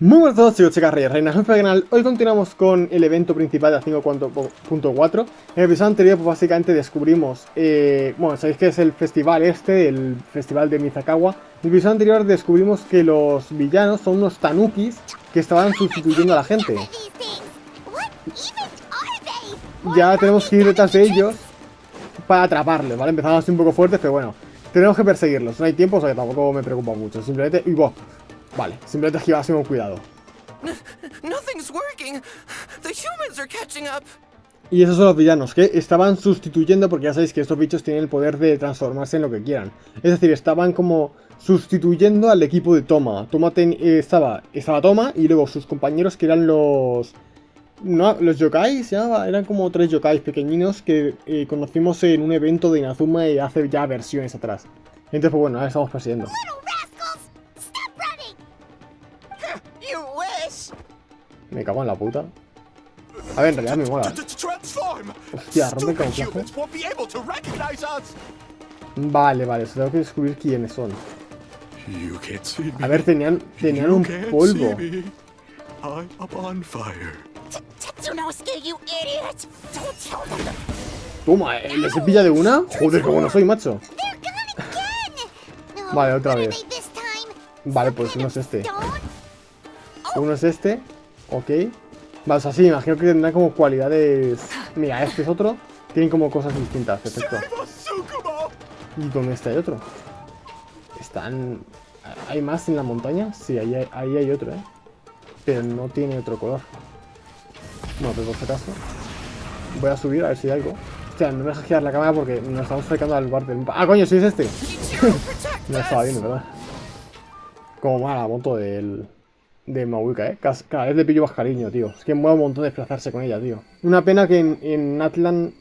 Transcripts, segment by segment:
Muy buenas a todos chicos, chicas, reyes, reinas del canal. Hoy continuamos con el evento principal de la 5.4. En el episodio anterior pues básicamente descubrimos, bueno, sabéis que es el festival el festival de Mizakawa. En el episodio anterior descubrimos que los villanos son unos tanukis que estaban sustituyendo a la gente. Ya tenemos que ir detrás de ellos para atraparlos, ¿vale? Empezamos así un poco fuertes, pero bueno, tenemos que perseguirlos. No hay tiempo, o sea que tampoco me preocupa mucho. Simplemente... Y wow, vale, simplemente esquivar así con cuidado. Y esos son los villanos que estaban sustituyendo, porque ya sabéis que estos bichos tienen el poder de transformarse en lo que quieran. Es decir, estaban como sustituyendo al equipo de Toma. Estaba Toma y luego sus compañeros que eran los... No, los yokai se llamaba, eran como 3 yokais pequeñinos que conocimos en un evento de Inazuma y hace ya versiones atrás. Entonces, pues bueno, ahora estamos persiguiendo. Me cago en la puta. A ver, en realidad me mola. Hostia, rompe el camuflaje. Vale, o sea, tengo que descubrir quiénes son. A ver, tenían un polvo. Toma, ¿les se pilla de una? Joder, qué bueno soy, macho. Vale, otra vez. Vale, pues uno es este. Uno es este. Ok. Vale, o sea, sí, imagino que tendrá como cualidades... Mira, este es otro. Tienen como cosas distintas, perfecto. ¿Y dónde está el otro? ¿Están... ¿Hay más en la montaña? Sí, ahí hay otro, ¿eh? Pero no tiene otro color. No, pero por si acaso voy a subir a ver si hay algo. Hostia, no me dejas girar la cámara porque nos estamos acercando al bar del... ¡Ah, coño! ¡Sí es este! No estaba viendo, ¿verdad? Como mala la moto de Mauika, ¿eh? Cada vez le pillo más cariño, tío. Es que mola un montón desplazarse con ella, tío. Una pena que en Natlan...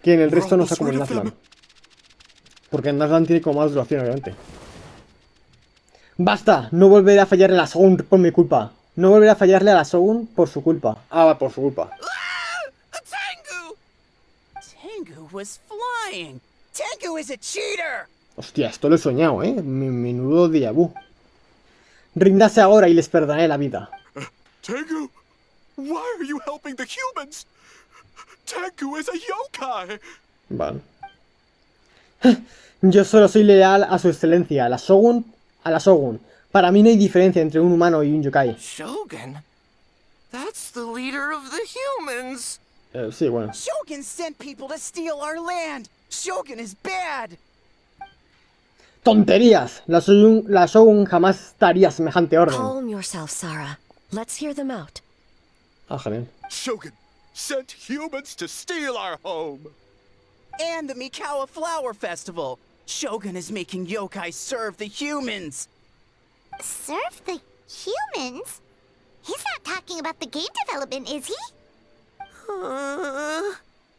Que en el resto no sea como en Natlan. Porque en Natlan tiene como más duración, obviamente. ¡Basta! No volveré a fallarle a la Shogun por mi culpa. No volveré a fallarle a la Shogun por su culpa. Ah, por su culpa. Hostia, esto lo he soñado, ¿eh? Menudo déjà vu. Ríndase ahora y les perdonaré la vida. Tengu, why are you helping the humans? Tengu is a yokai. Vale. Yo solo soy leal a su excelencia, a la Shogun. Para mí no hay diferencia entre un humano y un yokai. Shogun? That's the leader of the humans. Sí, bueno. Shogun sent people to steal our land. Shogun is bad. ¡Tonterías! La Shogun jamás daría semejante orden. Calm yourself, Sarah. Let's hear them out. Ah, genial. Shogun sent humans to steal our home. And the Mikawa Flower Festival. Shogun is making yokai serve the humans. Serve the humans? He's not talking about the game development, is he?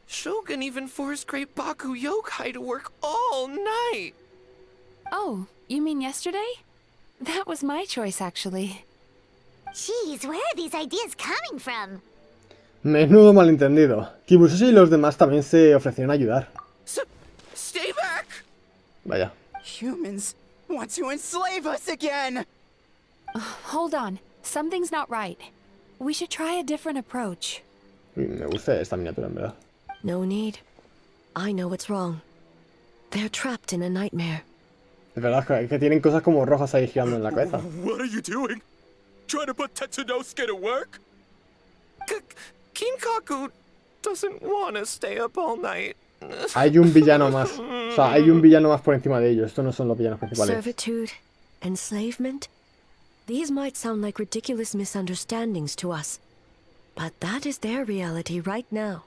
Shogun even forced Great Baku Yokai to work all night. Oh, you mean yesterday? That was my choice, actually. Jeez, where are these ideas coming from? Menudo malentendido. Kibusushi y los demás también se ofrecieron a ayudar. Stay back! Vaya. Humans want to enslave us again! Hold on. Something's not right. We should try a different approach. Uy, me gusta esta miniatura, en verdad. No need. I know what's wrong. They're trapped in a nightmare. Es verdad que tienen cosas como rojas ahí girando en la cabeza. What are you doing? Trying to put Tetsunosuke to work? Kinkaku doesn't want to stay up all night. Hay un villano más. O sea, hay un villano más por encima de ellos. Estos no son los villanos principales. Servitude, enslavement. These might sound like ridiculous misunderstandings to us, but that is their reality right now.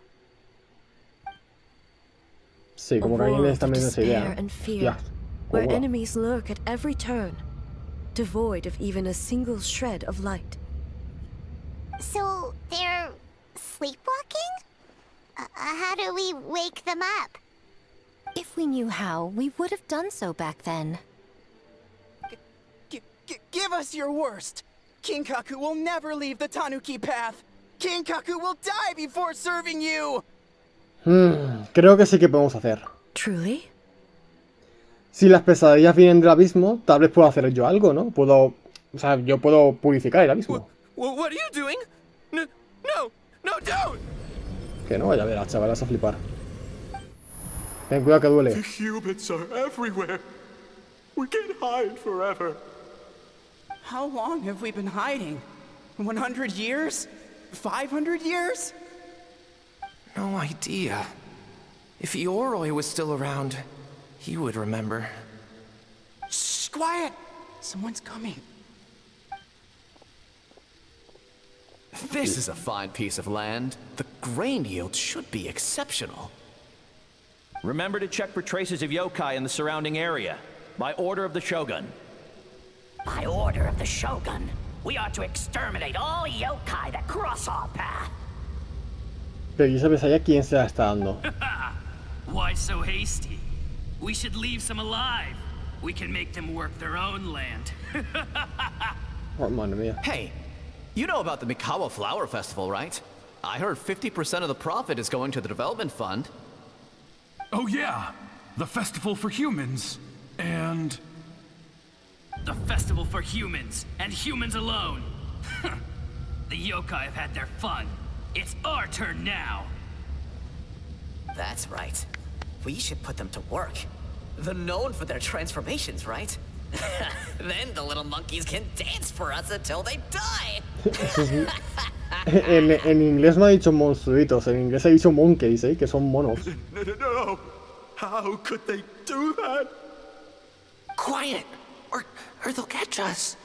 Sí, como que alguien le está viendo esa idea. Ya. Where enemies lurk at every turn, devoid of even a single shred of light. So, they're sleepwalking? How do we wake them up? If we knew how, we would have done so back then. Give us your worst. Kinkaku will never leave the Tanuki path. Kinkaku will die before serving you. Creo que sí que podemos hacer. Truly? Si las pesadillas vienen del abismo, tal vez puedo hacer yo algo, ¿no? Puedo O sea, yo puedo purificar el abismo. What are you doing? No, don't! Que no vaya a ver a chavalas a flipar. Ten cuidado que duele. The humans are everywhere. We can't hide forever. How long have we been hiding? 100 years? 500 years? No idea. If Yoroi was still around, he would remember. Shh, quiet! Someone's coming. This is a fine piece of land. The grain yield should be exceptional. Remember to check for traces of yokai in the surrounding area. By order of the Shogun. By order of the Shogun, we ought to exterminate all yokai that cross our path. Pero ¿y sabes allá quién se la está dando? Why so hasty? We should leave some alive. We can make them work their own land. Oh, madre mía. Hey, you know about the Mikawa Flower Festival, right? I heard 50% of the profit is going to the development fund. Oh yeah, the festival for humans. And... The festival for humans, and humans alone. The yokai have had their fun. It's our turn now. That's right. We should put them to work. They're known for their transformations, right? Then the little monkeys can dance for us until they die. En inglés no ha dicho monstruitos, en inglés ha dicho monkeys, que son monos. No. How could they do that? Quiet, or they'll catch us.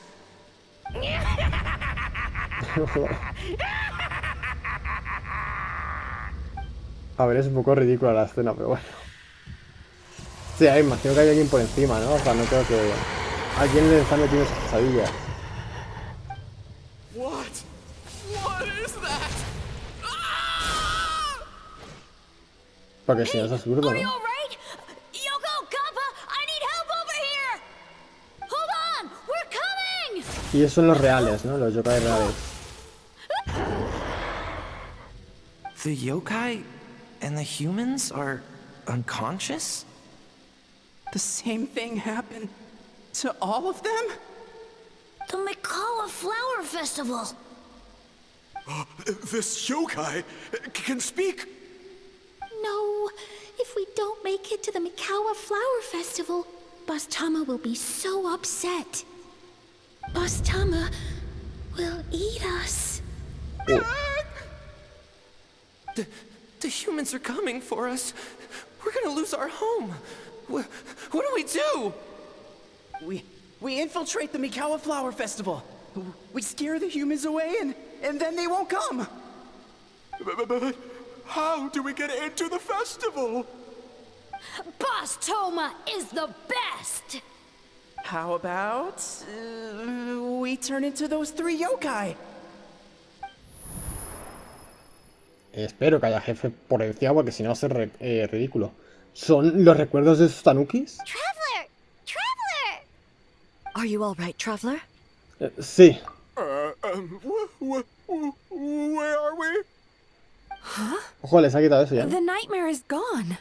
A ver, es un poco ridícula la escena, pero bueno. Sí, imagino que hay alguien por encima, ¿no? O sea, no creo que... Alguien le está metiendo sus pesadillas. What is that? Porque si no es absurdo, ¿no? Y esos son los reales, ¿no? Los yokai reales. The yokai and the humans are unconscious? The same thing happened to all of them? The Mikawa Flower Festival. This yokai can speak. No, if we don't make it to the Mikawa Flower Festival, Bastama will be so upset. Bastama will eat us. The humans are coming for us. We're gonna lose our home. What do we do? We infiltrate the Mikawa Flower Festival. We scare the humans away and then they won't come. But how do we get into the festival? Bastoma is the best! How about we turn into those 3 yokai? Espero que haya jefe por encima, porque si no va a ser ridículo. ¿Son los recuerdos de esos tanukis? Traveler! Are you all right, Traveler? Sí. Where are we? Huh? Ojo, les ha quitado eso ya. The nightmare is gone.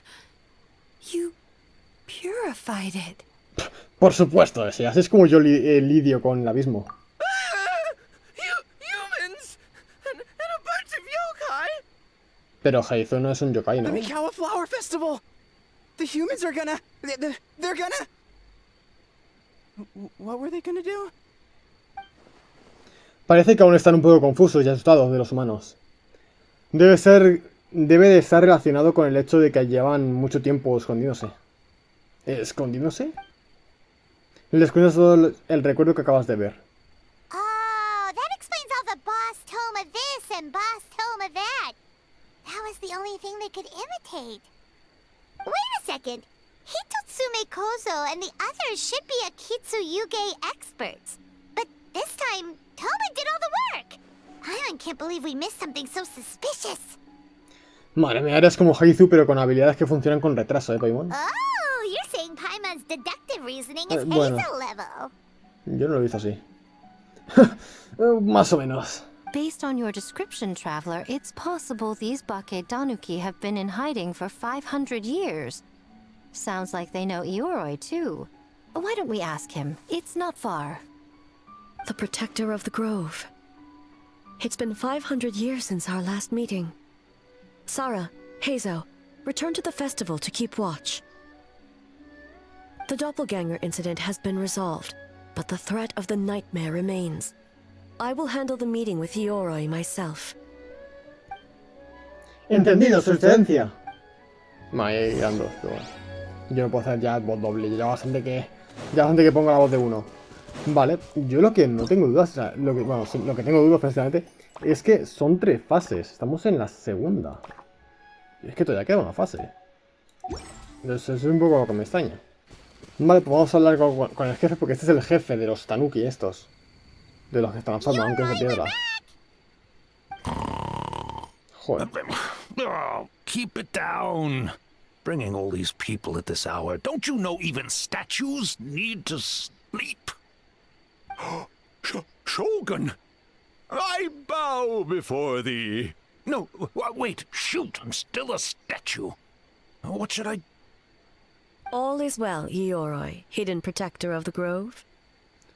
You purified it. Por supuesto, si haces como yo lidio con el abismo. Humans and a bunch of yokai. Pero Heizo no es un yokai, ¿no? The Mikawa Flower Festival. The humans are gonna... They're gonna... What were they gonna do? Parece que aún están un poco confusos y asustados de los humanos. Debe de estar relacionado con el hecho de que llevan mucho tiempo escondiéndose. ¿Escondiéndose? Les cuento todo el recuerdo que acabas de ver. Oh, that explains all the Bastoma this and Bastoma that. That was the only thing they could imitate. Wait a second. Hitotsume Kozo and the others should be Akitsuyuge experts. But this time, Toma did all the work. Paimon can't believe we missed something so suspicious. Madre mía, eres como Heizu, pero con habilidades que funcionan con retraso, Paimon. Oh, you're saying Paimon's deductive reasoning is bueno. Hazel level. Yo no lo hice así. Más o menos. Based on your description, Traveler, it's possible these Bake Tanuki have been in hiding for 500 years. Sounds like they know Ioroi, too. Why don't we ask him? It's not far. The protector of the grove. It's been 500 years since our last meeting. Sarah, Hazo, return to the festival to keep watch. The doppelganger incident has been resolved, but the threat of the nightmare remains. I will handle the meeting with Ioroi myself. Entendido, su excelencia. Vale, eran dos, pero bueno. Yo no puedo hacer ya voz doble, ya bastante que pongo la voz de uno. Vale, yo lo que no tengo dudas, o sea, lo que tengo dudas precisamente es que son 3 fases. Estamos en la segunda. Y es que todavía queda una fase. Entonces eso es un poco lo que me extraña. Vale, pues vamos a hablar con el jefe, porque este es el jefe de los Tanuki estos. De los que están usando, aunque es de piedra. Joder. Oh, keep it down. Bringing all these people at this hour. Don't you know even statues need to sleep? Shogun! I bow before thee. No, wait, shoot, I'm still a statue. What should I... All is well, Ioroi, hidden protector of the grove.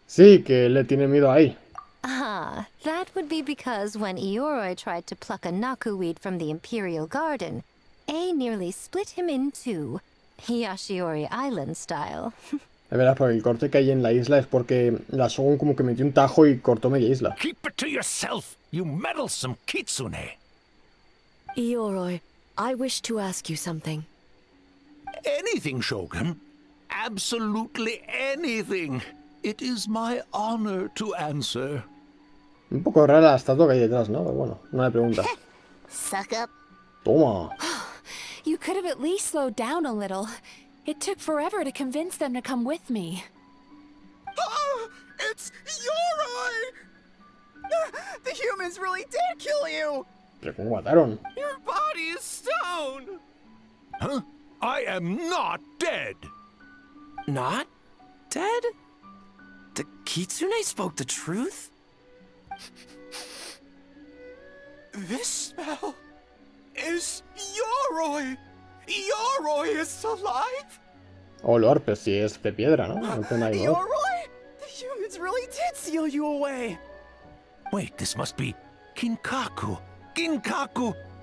Sí, que le tiene miedo ahí. Ah, that would be because when Ioroi tried to pluck a nakuweed from the Imperial Garden, A nearly split him in two, Yashiori Island style. Es verdad, porque el corte que hay en la isla es porque la Shogun como que metió un tajo y cortó media isla. Keep it to yourself, you meddlesome kitsune. Ioroi, I wish to ask you something. Anything, Shogun. Absolutely anything. It is my honor to answer. Un poco rara la estatua que hay detrás, ¿no? Pero bueno, no le preguntas. Suck up. Toma. You could have at least slowed down a little. It took forever to convince them to come with me. Oh, it's Ioroi! The humans really did kill you! Pero ¿cómo mataron? Your body is stone! Huh? I am not dead! Not dead? The Kitsune spoke the truth? This smell is Ioroi! Ioroi is alive? Olor, pero si es de piedra, ¿no? No tiene nada de olor. Ioroi? The humans really did seal you away! Wait, this must be Kinkaku,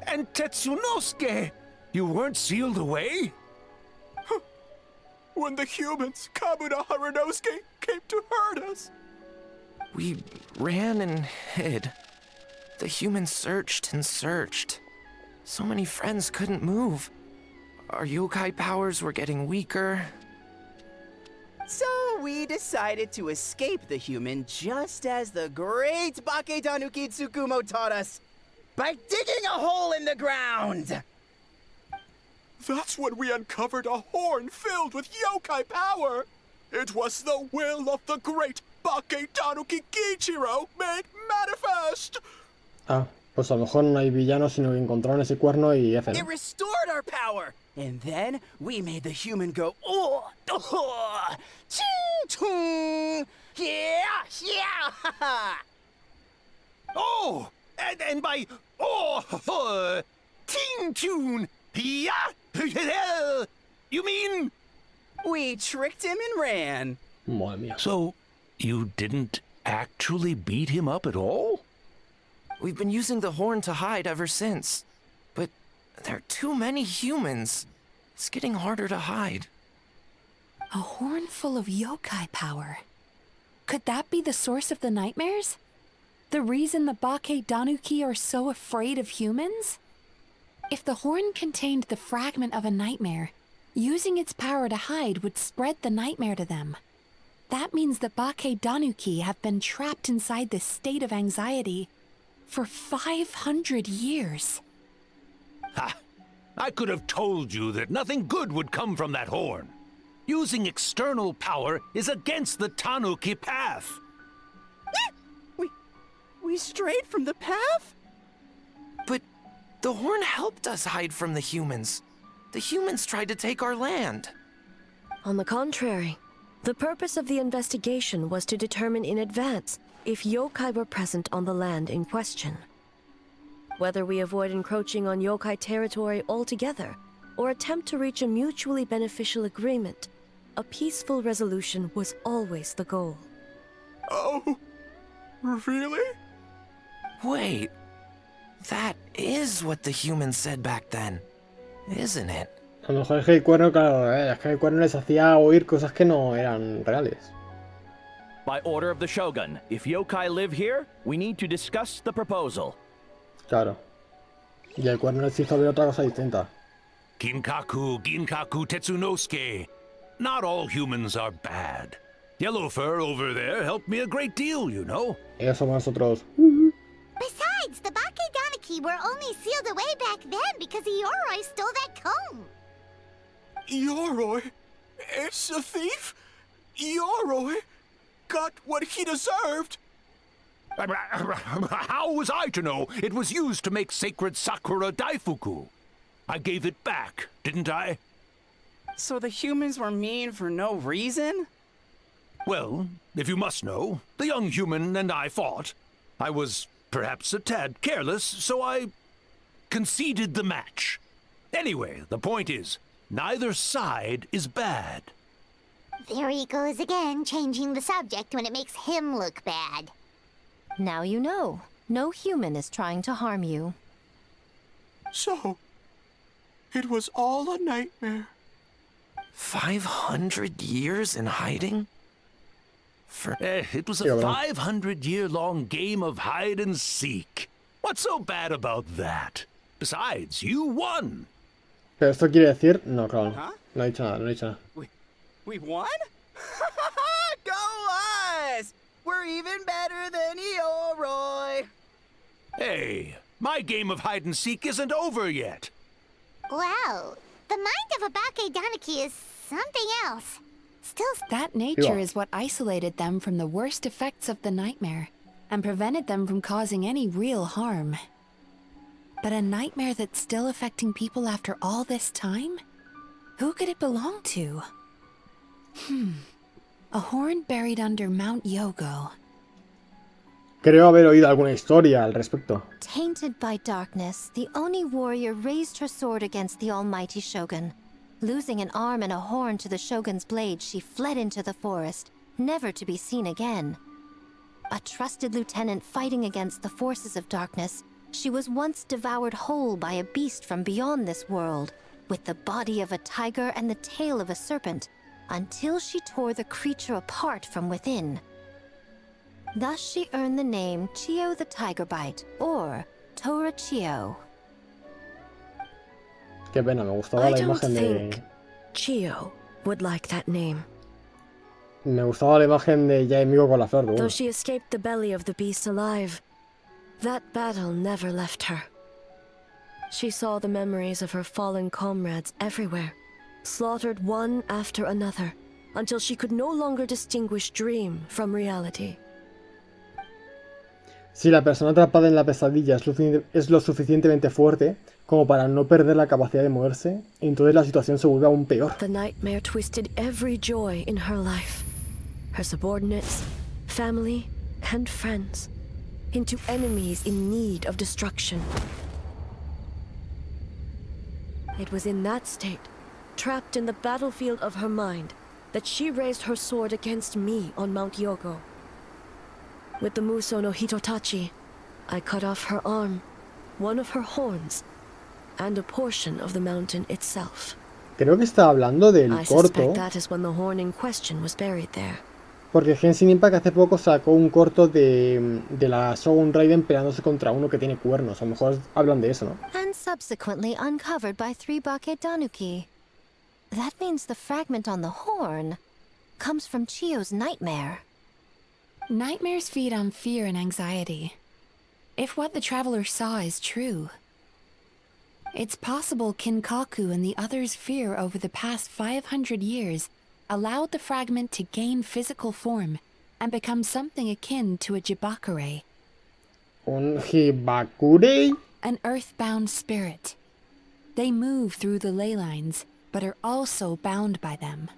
and Tetsunosuke! You weren't sealed away? When the humans, Kabuda Harunosuke, came to hurt us. We ran and hid. The humans searched and searched. So many friends couldn't move. Our yokai powers were getting weaker. So we decided to escape the human just as the great Bake Tanuki Tsukumo taught us, by digging a hole in the ground! That's when we uncovered a horn filled with yokai power. It was the will of the great Bake Tanuki Kichiro made manifest. Ah, pues a lo mejor no hay villanos, sino que encontraron ese cuerno y hacen. It restored our power, and then we made the human go, oh, oh, ching, chung, yeah, yeah, Oh, and by Ting Tune, yeah, you mean? We tricked him and ran. Madre mía. So, you didn't actually beat him up at all? We've been using the horn to hide ever since. But there are too many humans. It's getting harder to hide. A horn full of yokai power. Could that be the source of the nightmares? The reason the Bake Danuki are so afraid of humans? If the horn contained the fragment of a nightmare, using its power to hide would spread the nightmare to them. That means the Bake Danuki have been trapped inside this state of anxiety for 500 years. Ha! I could have told you that nothing good would come from that horn. Using external power is against the Tanuki path. We strayed from the path? But the horn helped us hide from the humans. The humans tried to take our land. On the contrary, the purpose of the investigation was to determine in advance if yokai were present on the land in question. Whether we avoid encroaching on yokai territory altogether, or attempt to reach a mutually beneficial agreement, a peaceful resolution was always the goal. Oh, Really? Wait, that is what the humans said back then, isn't it? A lo mejor es que el cuerno, claro, es que el cuerno les hacía oír cosas que no eran reales. By order of the Shogun, if yokai live here, we need to discuss the proposal. Claro. Y el cuerno les hizo ver otra cosa distinta. Ginkaku Tetsunosuke. Not all humans are bad. Yellow Fur over there helped me a great deal, you know. Ellos somos nosotros. Besides, the Bakedaniki were only sealed away back then because Ioroi stole that comb. Ioroi? It's a thief? Ioroi got what he deserved. How was I to know it was used to make sacred Sakura Daifuku? I gave it back, didn't I? So the humans were mean for no reason? Well, if you must know, the young human and I fought. I was perhaps a tad careless, so I conceded the match. Anyway, the point is, neither side is bad. There he goes again, changing the subject when it makes him look bad. Now you know. No human is trying to harm you. So, it was all a nightmare. 500 years in hiding? It was a 500-year-long game of hide and seek. What's so bad about that? Besides, you won. Pero esto quiere decir... No, claro. No he dicho nada, no he dicho nada. We won? Go us! We're even better than Ioroi. Hey, my game of hide and seek isn't over yet. Wow, the mind of a Bakedaniki is something else. Still, that nature is what isolated them from the worst effects of the nightmare and prevented them from causing any real harm. But a nightmare that's still affecting people after all this time? Who could it belong to? A horn buried under Mount Yogo. Creo haber oído alguna historia al respecto. Tainted by darkness, the Oni warrior raised her sword against the almighty Shogun. Losing an arm and a horn to the Shogun's blade, she fled into the forest, never to be seen again. A trusted lieutenant fighting against the forces of darkness, she was once devoured whole by a beast from beyond this world, with the body of a tiger and the tail of a serpent, until she tore the creature apart from within. Thus she earned the name Chio the Tigerbite, or Tora Chio. Qué pena, me gustaba la imagen de... I don't think Chio would like that name. Me gustaba la imagen de Yaemiko con la flor. Though she escaped the belly of the beast alive, that battle never left her. She saw the memories of her fallen comrades everywhere, slaughtered one after another, until she could no longer distinguish dream from reality. Si la persona atrapada en la pesadilla es lo suficientemente fuerte como para no perder la capacidad de moverse, entonces la situación se vuelve aún peor. The nightmare twisted every joy in her life, her subordinates, family, and friends, into enemies in need of destruction. It was in that state, trapped in the battlefield of her mind, that she raised her sword against me on Mount Yogo. With the Muso no Hitotachi, I cut off her arm, one of her horns, and a portion of the mountain itself. Creo que está hablando del I corto, suspect that is when the horn in question was buried there. porque Genshin Impact hace poco sacó un corto de la Shogun Raiden peleándose contra uno que tiene cuernos. A lo mejor hablan de eso, ¿no? And subsequently uncovered by 3 Bakedanuki. That means the fragment on the horn comes from Chio's nightmare. Nightmares feed on fear and anxiety. If what the traveler saw is true, it's possible Kinkaku and the others' fear over the past 500 years allowed the fragment to gain physical form and become something akin to a Jibakure. Un Jibakure? An earthbound spirit. They move through the ley lines, but are also bound by them.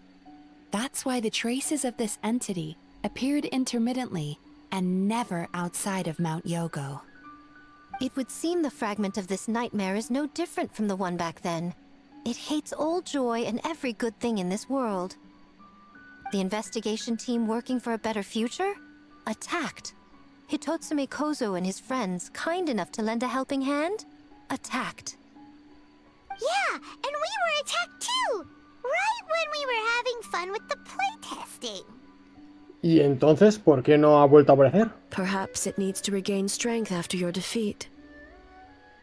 That's why the traces of this entity appeared intermittently and never outside of Mount Yogo. It would seem the fragment of this nightmare is no different from the one back then. It hates all joy and every good thing in this world. The investigation team working for a better future? Attacked. Hitotsume Kozo and his friends, kind enough to lend a helping hand, attacked. Yeah, and we were attacked too! Right when we were having fun with the playtesting. ¿Y entonces por qué no ha vuelto a aparecer? Perhaps it needs to regain strength after your defeat.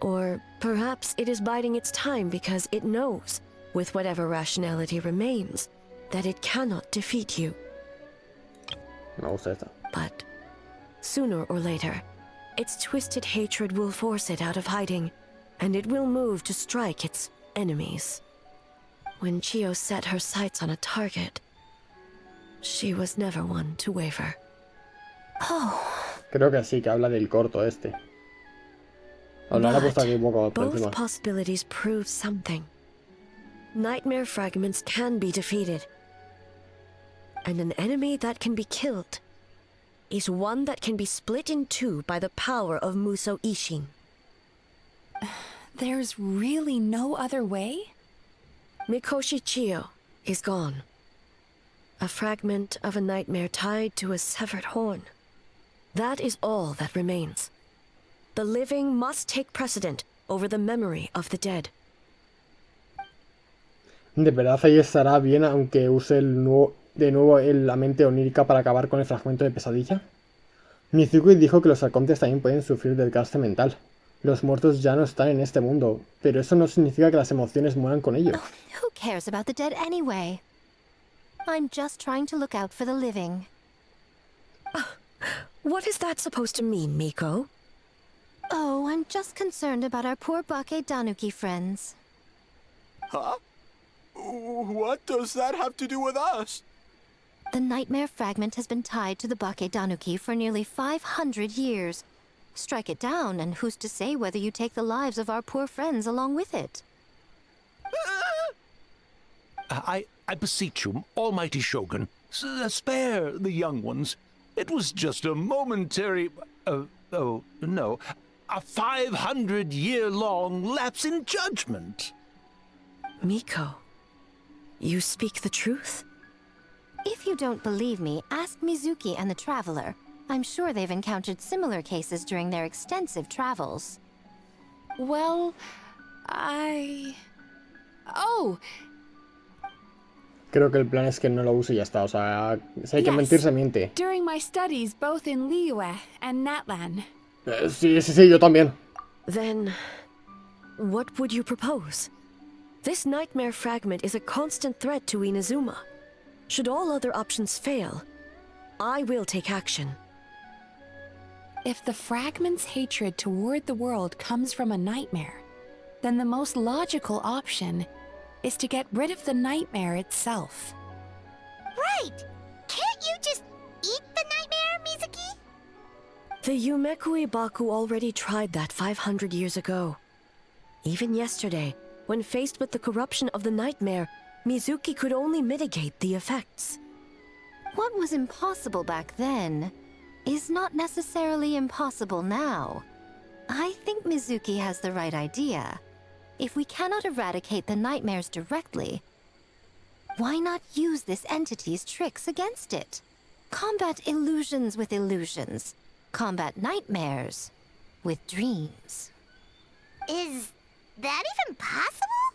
Or perhaps it is biding its time because it knows, with whatever rationality remains, that it cannot defeat you. Me gusta esta. But sooner or later, its twisted hatred will force it out of hiding, and it will move to strike its enemies. When Chio set her sights on a target, she was never one to waver. Oh. Creo que sí, que habla del corto este. Hablará puesto aquí un poco por Both encima. possibilities prove something. Nightmare fragments can be defeated. And an enemy that can be killed is one that can be split in two by the power of Muso Ishin. There's really no other way? Mikoshi Chio is gone. A fragment of a nightmare tied to a severed horn. That is all that remains. The living must take precedent over the memory of the dead. ¿De verdad ahí estará bien aunque use de nuevo la mente onírica para acabar con el fragmento de pesadilla? Mizuki dijo que los arcontes también pueden sufrir del desgaste mental. Los muertos ya no están en este mundo, pero eso no significa que las emociones mueran con ellos. Oh, who cares about the dead anyway? I'm just trying to look out for the living. What is that supposed to mean, Miko? Oh, I'm just concerned about our poor Bake Tanuki friends. Huh? What does that have to do with us? The nightmare fragment has been tied to the Bake Tanuki for nearly 500 years. Strike it down, and who's to say whether you take the lives of our poor friends along with it? I beseech you, almighty Shogun, spare the young ones. It was just a momentary... oh, no. A 500-year-long lapse in judgment. Miko, you speak the truth? If you don't believe me, ask Mizuki and the Traveler. I'm sure they've encountered similar cases during their extensive travels. Well, Oh! Creo que el plan es que no lo use y ya está. O sea, si hay que mentir, se miente. During my studies both in Liyue and Natlan. Sí, yo también. Then, what would you propose? This nightmare fragment is a constant threat to Inazuma. Should all other options fail, I will take action. If the fragment's hatred toward the world comes from a nightmare, then the most logical option is to get rid of the nightmare itself. Right! Can't you just eat the nightmare, Mizuki? The Yumekui Baku already tried that 500 years ago. Even yesterday, when faced with the corruption of the nightmare, Mizuki could only mitigate the effects. What was impossible back then is not necessarily impossible now. I think Mizuki has the right idea. If we cannot eradicate the nightmares directly, why not use this entity's tricks against it? Combat illusions with illusions. Combat nightmares with dreams. Is that even possible?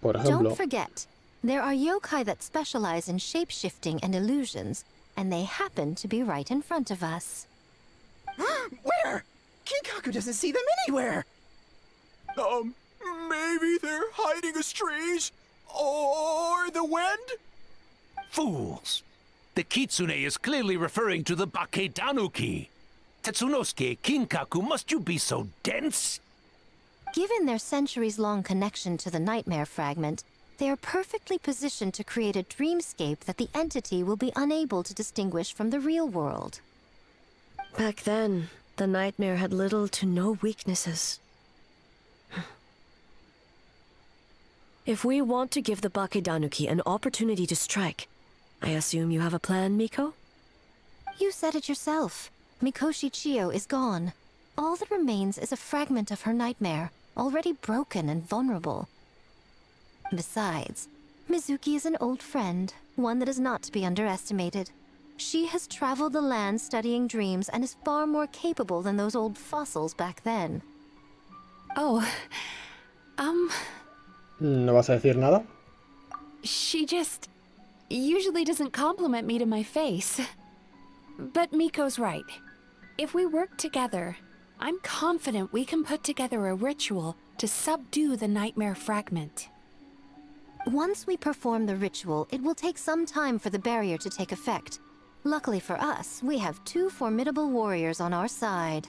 Por ejemplo. Don't forget, there are yokai that specialize in shape-shifting and illusions, and they happen to be right in front of us. Where? Kinkaku doesn't see them anywhere! Maybe they're hiding as trees? Or the wind? Fools! The Kitsune is clearly referring to the Bake Tanuki. Tetsunosuke, Kinkaku, must you be so dense? Given their centuries-long connection to the nightmare fragment, they are perfectly positioned to create a dreamscape that the entity will be unable to distinguish from the real world. Back then, the nightmare had little to no weaknesses. If we want to give the Bakedanuki an opportunity to strike, I assume you have a plan, Miko? You said it yourself. Mikoshi Chio is gone. All that remains is a fragment of her nightmare, already broken and vulnerable. Besides, Mizuki is an old friend, one that is not to be underestimated. She has traveled the land studying dreams and is far more capable than those old fossils back then. Oh, ¿No vas a decir nada? she just usually doesn't compliment me to my face. But Miko's right. If we work together, I'm confident we can put together a ritual to subdue the nightmare fragment. Once we perform the ritual, it will take some time for the barrier to take effect. Luckily for us, we have 2 formidable warriors on our side.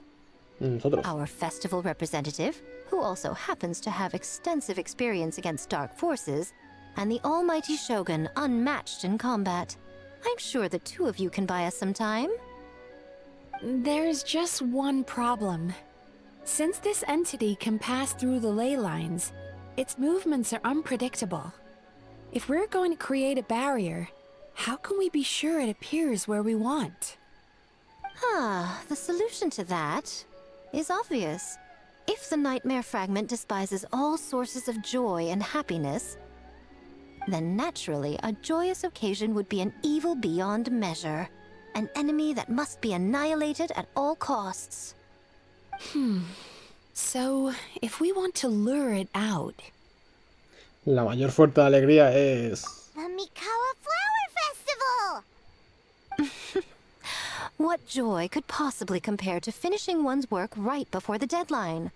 Nosotros. Our festival representative, who also happens to have extensive experience against dark forces, and the almighty Shogun, unmatched in combat. I'm sure the 2 of you can buy us some time. There's just one problem. Since this entity can pass through the ley lines, its movements are unpredictable. If we're going to create a barrier, how can we be sure it appears where we want? The solution to that is obvious. If the nightmare fragment despises all sources of joy and happiness, then naturally a joyous occasion would be an evil beyond measure. An enemy that must be annihilated at all costs. So, if we want to lure it out... La mayor fuerte de alegría es... The Mikawa Flower Festival! What joy could possibly compare to finishing one's work right before the deadline?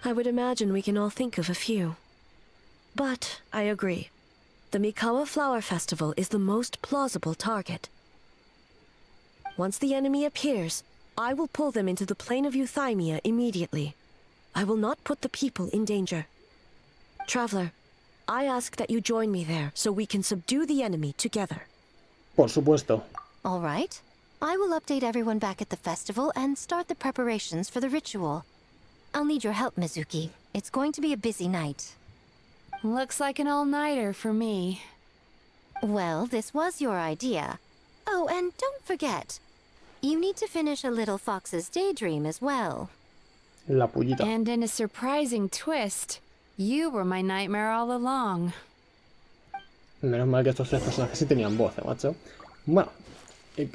I would imagine we can all think of a few. But I agree. The Mikawa Flower Festival is the most plausible target. Once the enemy appears, I will pull them into the plane of Euthymia immediately. I will not put the people in danger. Traveler, I ask that you join me there so we can subdue the enemy together. Por supuesto. All right. I will update everyone back at the festival and start the preparations for the ritual. I'll need your help, Mizuki. It's going to be a busy night. Looks like an all-nighter for me. Well, this was your idea. Oh, and don't forget, you need to finish a little fox's daydream as well. La pullita. And in a surprising twist, you were my nightmare all along. Menos mal que estos 3 personajes sí tenían voz, macho. Bueno,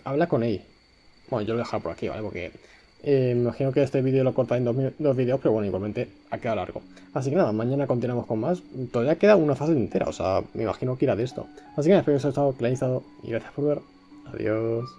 habla con ella. Bueno, yo lo voy a dejar por aquí, ¿vale? Porque me imagino que este vídeo lo corta en 2 vídeos, pero bueno, igualmente ha quedado largo. Así que nada, mañana continuamos con más. Todavía queda una fase entera, o sea, me imagino que irá de esto. Así que nada, espero que os haya gustado, que lo hayáis dado y gracias por ver. Adiós.